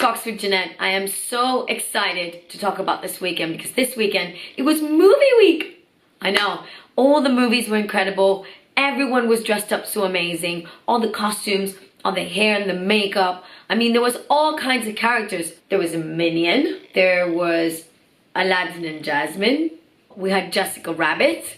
Talks with Janette. I am so excited to talk about this weekend because this weekend it was movie week. I know, all the movies were incredible. Everyone was dressed up so amazing. All the costumes, all the hair and the makeup. I mean, there was all kinds of characters. There was a Minion. There was Aladdin and Jasmine. We had Jessica Rabbit.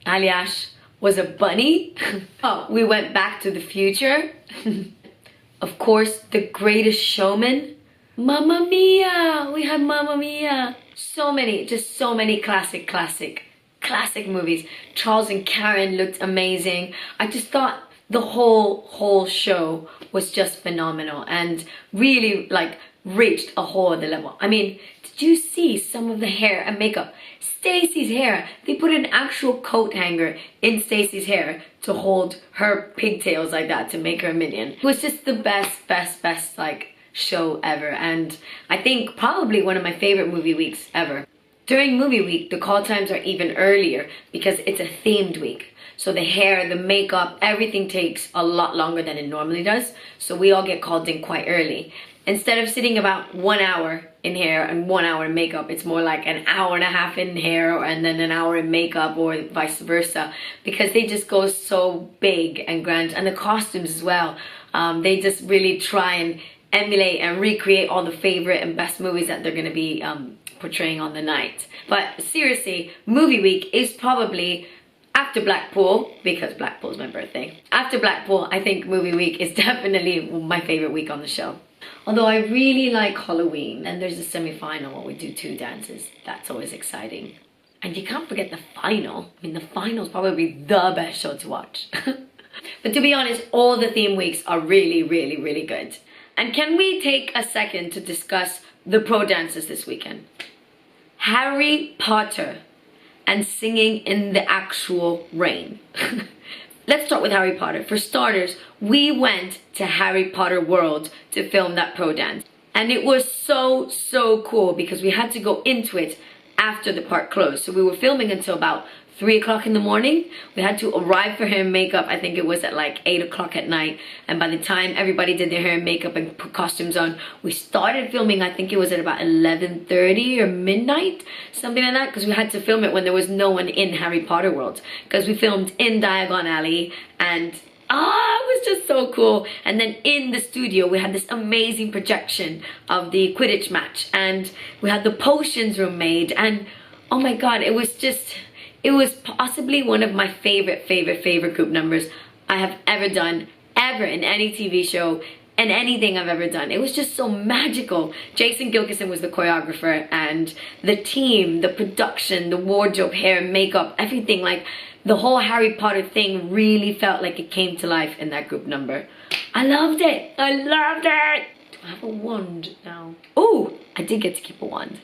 Aliash was a bunny. Oh, we went back to the future. Of course, The Greatest Showman. Mamma Mia! We had Mamma Mia. So many, just so many classic movies. Charles and Karen looked amazing. I just thought the whole show was just phenomenal and really like reached a whole other level. I mean, did you see some of the hair and makeup? Stacey's hair, they put an actual coat hanger in Stacey's hair to hold her pigtails like that to make her a minion. It was just the best like show ever, and I think probably one of my favorite movie weeks ever. During movie week, the call times are even earlier because it's a themed week. So the hair, the makeup, everything takes a lot longer than it normally does. So we all get called in quite early. Instead of sitting about 1 hour in hair and 1 hour in makeup, it's more like an hour and a half in hair and then an hour in makeup, or vice versa, because they just go so big and grand. And the costumes as well, they just really try and emulate and recreate all the favorite and best movies that they're going to be portraying on the night. But seriously, movie week is probably after Blackpool, because Blackpool is my birthday. After Blackpool, I think movie week is definitely my favorite week on the show. Although I really like Halloween, and there's a semi-final where we do 2 dances. That's always exciting. And you can't forget the final. I mean, the final is probably the best show to watch. But to be honest, all the theme weeks are really good. And can we take a second to discuss the pro dances this weekend? Harry Potter and singing in the actual rain. Let's start with Harry Potter. For starters, we went to Harry Potter World to film that pro dance. And it was so cool because we had to go into it after the park closed. So we were filming until about 3 o'clock in the morning. We had to arrive for hair and makeup. I think it was at like 8 o'clock at night. And by the time everybody did their hair and makeup and put costumes on, we started filming, I think it was at about 11:30 or midnight, something like that, because we had to film it when there was no one in Harry Potter World. Because we filmed in Diagon Alley, and it was just so cool. And then in the studio, we had this amazing projection of the Quidditch match. And we had the potions room made. And oh my God, it was possibly one of my favorite group numbers I have ever done, ever, in any TV show and anything I've ever done. It was just so magical. Jason Gilkison was the choreographer, and the team, the production, the wardrobe, hair, makeup, everything, like the whole Harry Potter thing really felt like it came to life in that group number. I loved it. I loved it. Do I have a wand now? Oh, I did get to keep a wand.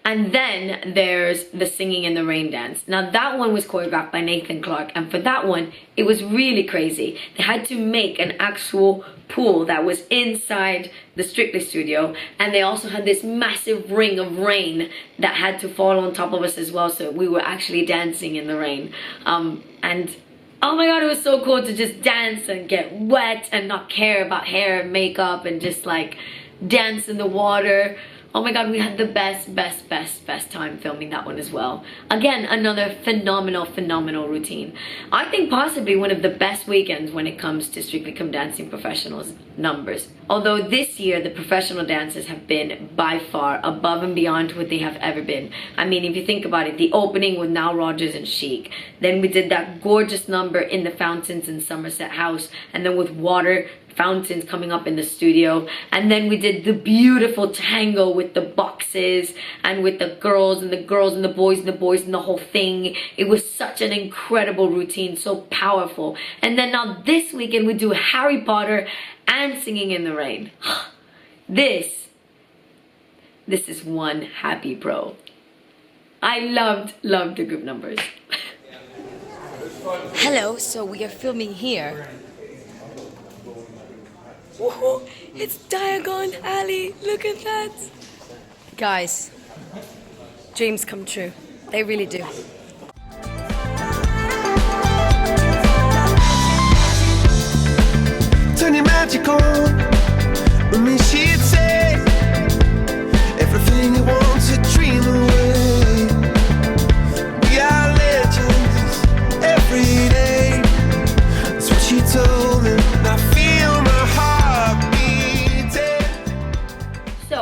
And then there's the singing in the rain dance. Now that one was choreographed by Nathan Clark, and for that one, it was really crazy. They had to make an actual pool that was inside the Strictly studio, and they also had this massive ring of rain that had to fall on top of us as well, so we were actually dancing in the rain. And oh my God, it was so cool to just dance and get wet and not care about hair and makeup and just like dance in the water. Oh my God, we had the best time filming that one as well. Again, another phenomenal routine. I think possibly one of the best weekends when it comes to Strictly Come Dancing professionals numbers. Although this year, the professional dancers have been by far above and beyond what they have ever been. I mean, if you think about it, the opening with Nile Rodgers and Chic. Then we did that gorgeous number in the fountains in Somerset House, and then with water fountains coming up in the studio, and then we did the beautiful tango with the boxes and with the girls and the boys and the boys and the whole thing. It was such an incredible routine, so powerful. And then now this weekend we do Harry Potter and singing in the rain. This is one happy pro. I loved the group numbers. Hello, so we are filming here. Whoa, it's Diagon Alley. Look at that. Guys, dreams come true. They really do. Turning magical. When she'd say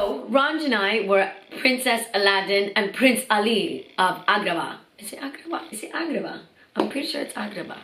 So, Ranj and I were Princess Aladdin and Prince Ali of Agrabah. Is it Agrabah? Is it Agrabah? I'm pretty sure it's Agrabah.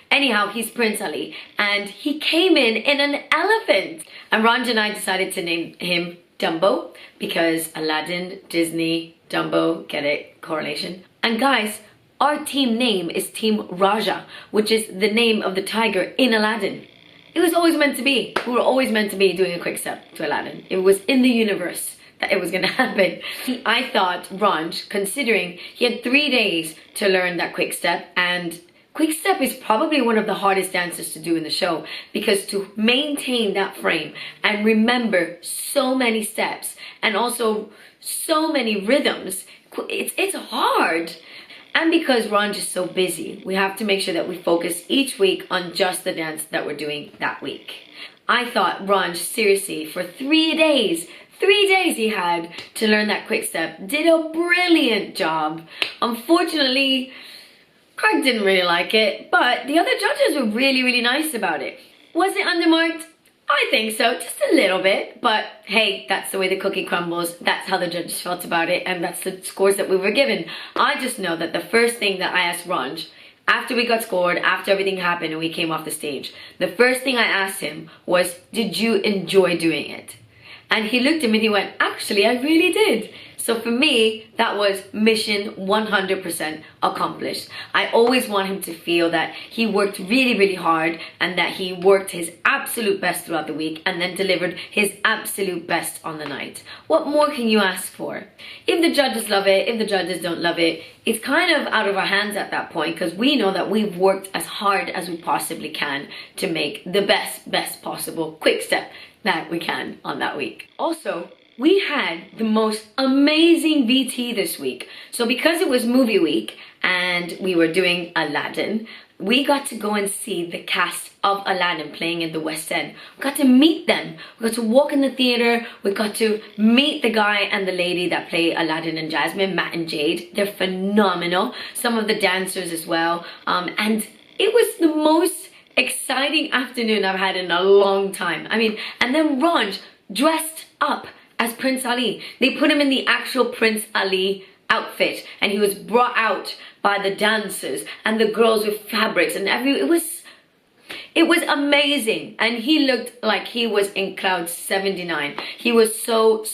Anyhow, he's Prince Ali, and he came in an elephant. And Ranj and I decided to name him Dumbo, because Aladdin, Disney, Dumbo, get it? Correlation. And guys, our team name is Team Raja, which is the name of the tiger in Aladdin. It was always meant to be. We were always meant to be doing a Quickstep to Aladdin. It was in the universe that it was gonna happen. I thought Ranj, considering he had 3 days to learn that Quickstep, and Quickstep is probably one of the hardest dances to do in the show, because to maintain that frame and remember so many steps and also so many rhythms, it's hard. And because Ranj is so busy, we have to make sure that we focus each week on just the dance that we're doing that week. I thought Ranj, seriously, for 3 days he had to learn that Quickstep, did a brilliant job. Unfortunately, Craig didn't really like it, but the other judges were really nice about it. Was it undermarked? I think so, just a little bit, but hey, that's the way the cookie crumbles. That's how the judges felt about it, and that's the scores that we were given. I just know that the first thing that I asked Ranj, after we got scored, after everything happened and we came off the stage, the first thing I asked him was, did you enjoy doing it? And he looked at me and he went, actually, I really did. So for me, that was mission 100% accomplished. I always want him to feel that he worked really hard and that he worked his absolute best throughout the week and then delivered his absolute best on the night. What more can you ask for? If the judges love it, if the judges don't love it, it's kind of out of our hands at that point, because we know that we've worked as hard as we possibly can to make the best possible Quickstep that we can on that week. Also, we had the most amazing VT this week. So because it was movie week and we were doing Aladdin, we got to go and see the cast of Aladdin playing in the West End. We got to meet them. We got to walk in the theater. We got to meet the guy and the lady that play Aladdin and Jasmine, Matt and Jade. They're phenomenal. Some of the dancers as well. And it was the most exciting afternoon I've had in a long time. I mean, and then Ranj dressed up as Prince Ali. They put him in the actual Prince Ali outfit, and he was brought out by the dancers and the girls with fabrics and it was amazing. And he looked like he was in cloud 79. He was so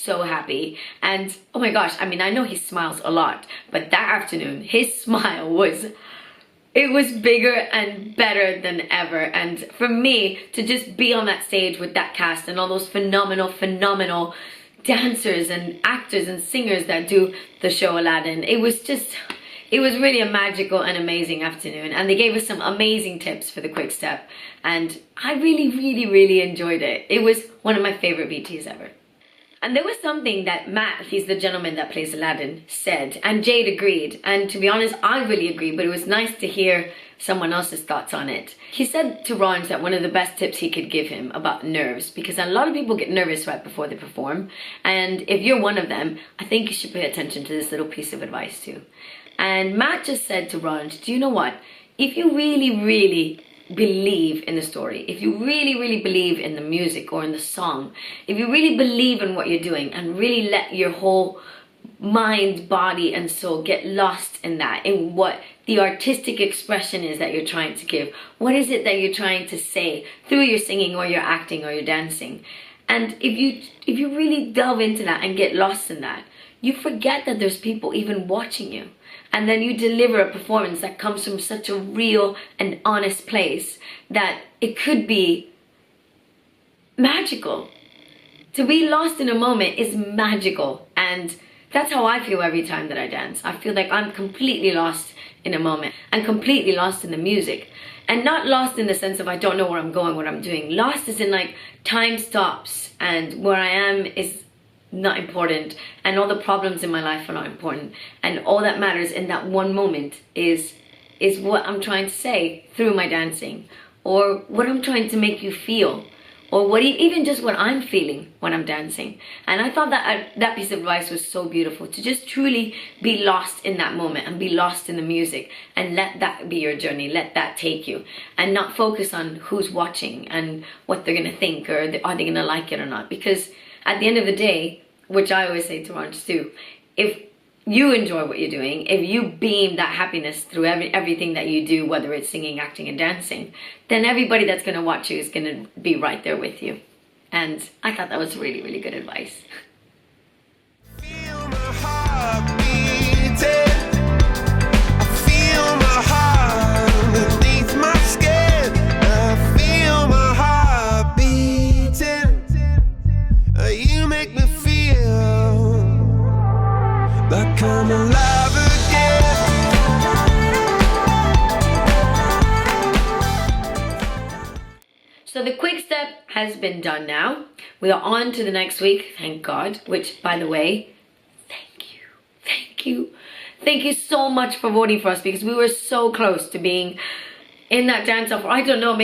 happy. And oh my gosh, I mean, I know he smiles a lot, but that afternoon his smile was, it was bigger and better than ever. And for me to just be on that stage with that cast and all those phenomenal dancers and actors and singers that do the show Aladdin, it was really a magical and amazing afternoon. And they gave us some amazing tips for the Quickstep, and I really enjoyed it. It was one of my favorite VTs ever. And there was something that Matt, he's the gentleman that plays Aladdin, said, and Jade agreed. And to be honest, I really agree, but it was nice to hear someone else's thoughts on it. He said to Ranj that one of the best tips he could give him about nerves, because a lot of people get nervous right before they perform, and if you're one of them, I think you should pay attention to this little piece of advice too. And Matt just said to Ranj, do you know what? If you really believe in the story, if you really believe in the music or in the song, if you really believe in what you're doing and really let your whole mind, body and soul get lost in that, in what the artistic expression is that you're trying to give, what is it that you're trying to say through your singing or your acting or your dancing, and if you really delve into that and get lost in that, you forget that there's people even watching you. And then you deliver a performance that comes from such a real and honest place that it could be magical. To be lost in a moment is magical. And that's how I feel every time that I dance. I feel like I'm completely lost in a moment and completely lost in the music. And not lost in the sense of I don't know where I'm going, what I'm doing. Lost as in like time stops and where I am is not important, and all the problems in my life are not important, and all that matters in that one moment is what I'm trying to say through my dancing, or what I'm trying to make you feel, or what even just what I'm feeling when I'm dancing. And I thought that that piece of advice was so beautiful, to just truly be lost in that moment and be lost in the music and let that be your journey, let that take you, and not focus on who's watching and what they're gonna think, or are they gonna like it or not, because at the end of the day, which I always say to Ranj too, if you enjoy what you're doing, if you beam that happiness through everything that you do, whether it's singing, acting, and dancing, then everybody that's going to watch you is going to be right there with you. And I thought that was really, really good advice. Feel my heart beating. I feel my heart beneath my skin. I feel my heart beating. You make me feel like I'm alive again. So the Quickstep has been done now. We are on to the next week, thank God, which, by the way, thank you so much for voting for us, because we were so close to being in that dance-off. I don't know,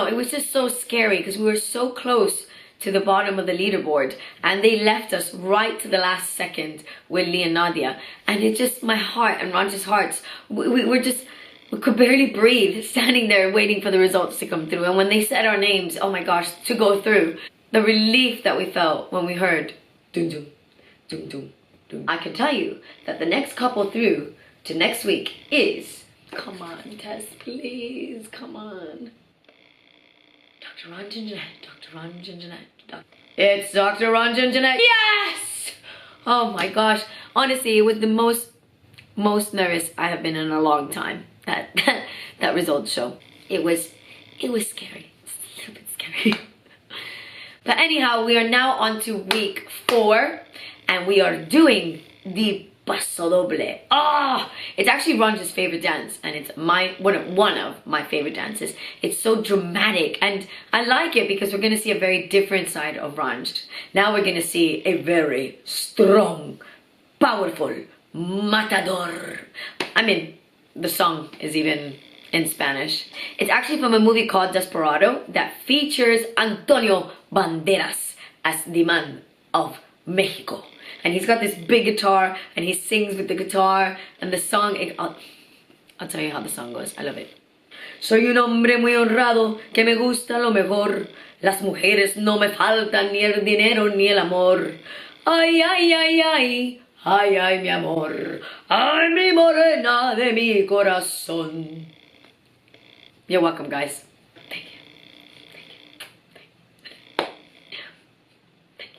it was just so scary because we were so close to the bottom of the leaderboard, and they left us right to the last second with Lee and Nadia, and it just, my heart and Ranj's hearts, we could barely breathe standing there waiting for the results to come through. And when they said our names, oh my gosh, to go through, the relief that we felt when we heard dum dum dum dum dum. I can tell you that the next couple through to next week is, come on Tess, please, come on, Dr. Ranj and Janette, Dr. Ranj and Janette. It's Dr. Ranj and Janette. Yes! Oh my gosh, honestly, it was the most nervous I have been in a long time. That results show. It was scary. It's a little bit scary. But anyhow, we are now on to week 4, and we are doing the Paso Doble. Oh, it's actually Ranj's favorite dance, and it's one of my favorite dances. It's so dramatic, and I like it because we're going to see a very different side of Ranj. Now we're going to see a very strong, powerful matador. I mean, the song is even in Spanish. It's actually from a movie called Desperado that features Antonio Banderas as the man of Mexico. And he's got this big guitar and he sings with the guitar, and the song, I'll tell you how the song goes. I love it. Soy un hombre muy honrado que me gusta lo mejor. Las mujeres no me faltan, ni el dinero ni el amor. Ay, ay, ay, ay. Ay, ay, mi amor, ay, mi morena de mi corazón. You're welcome, guys. Thank you. Thank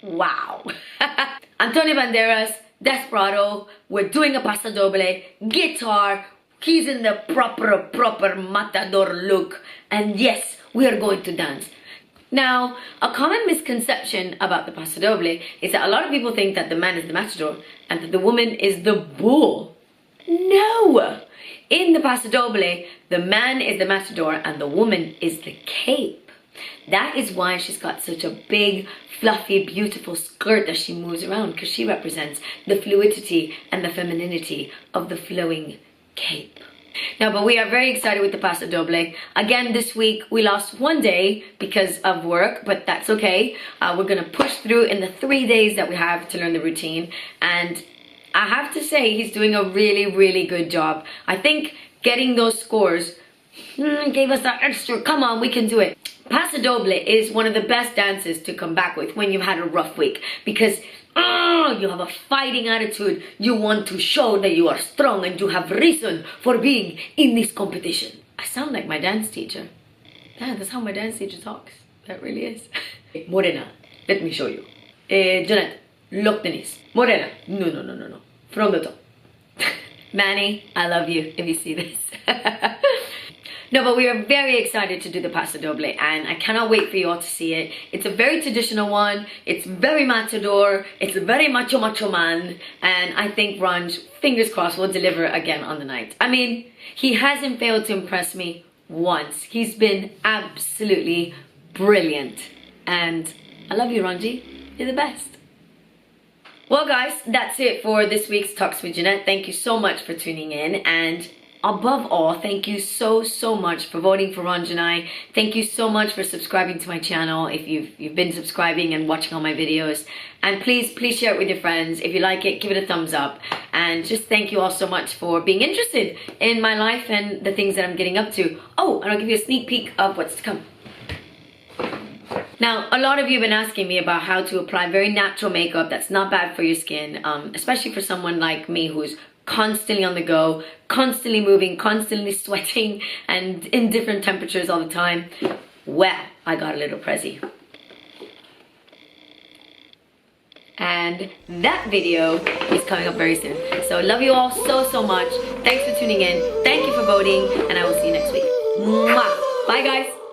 you. Wow. Antonio Banderas, Desperado, we're doing a Paso Doble, guitar, he's in the proper matador look, and yes, we are going to dance. Now, a common misconception about the Paso Doble is that a lot of people think that the man is the matador and that the woman is the bull. No! In the Paso Doble, the man is the matador and the woman is the cape. That is why she's got such a big, fluffy, beautiful skirt that she moves around, because she represents the fluidity and the femininity of the flowing cape. Now, but we are very excited with the Paso Doble. Again, this week we lost one day because of work, but that's okay. We're gonna push through in the 3 days that we have to learn the routine. And I have to say, he's doing a really, really good job. I think getting those scores gave us that extra, come on, we can do it. Paso Doble is one of the best dances to come back with when you've had a rough week, because you have a fighting attitude. You want to show that you are strong and you have reason for being in this competition. I sound like my dance teacher. Yeah, that's how my dance teacher talks. That really is. Morena, let me show you. Janette, look Denise. Morena, no. From the top. Manny, I love you if you see this. No, but we are very excited to do the Paso Doble, and I cannot wait for you all to see it. It's a very traditional one. It's very matador. It's very macho man. And I think Ranj, fingers crossed, will deliver again on the night. I mean, he hasn't failed to impress me once. He's been absolutely brilliant. And I love you, Ranji. You're the best. Well, guys, that's it for this week's Talks with Janette. Thank you so much for tuning in, and above all, thank you so much for voting for Ranj and I. Thank you so much for subscribing to my channel if you've been subscribing and watching all my videos. And please share it with your friends. If you like it, give it a thumbs up. And just thank you all so much for being interested in my life and the things that I'm getting up to. Oh, and I'll give you a sneak peek of what's to come. Now, a lot of you have been asking me about how to apply very natural makeup that's not bad for your skin, especially for someone like me who's constantly on the go, constantly moving, constantly sweating, and in different temperatures all the time. Well, I got a little prezi. And that video is coming up very soon. So love you all so much. Thanks for tuning in. Thank you for voting, and I will see you next week. Mwah. Bye guys.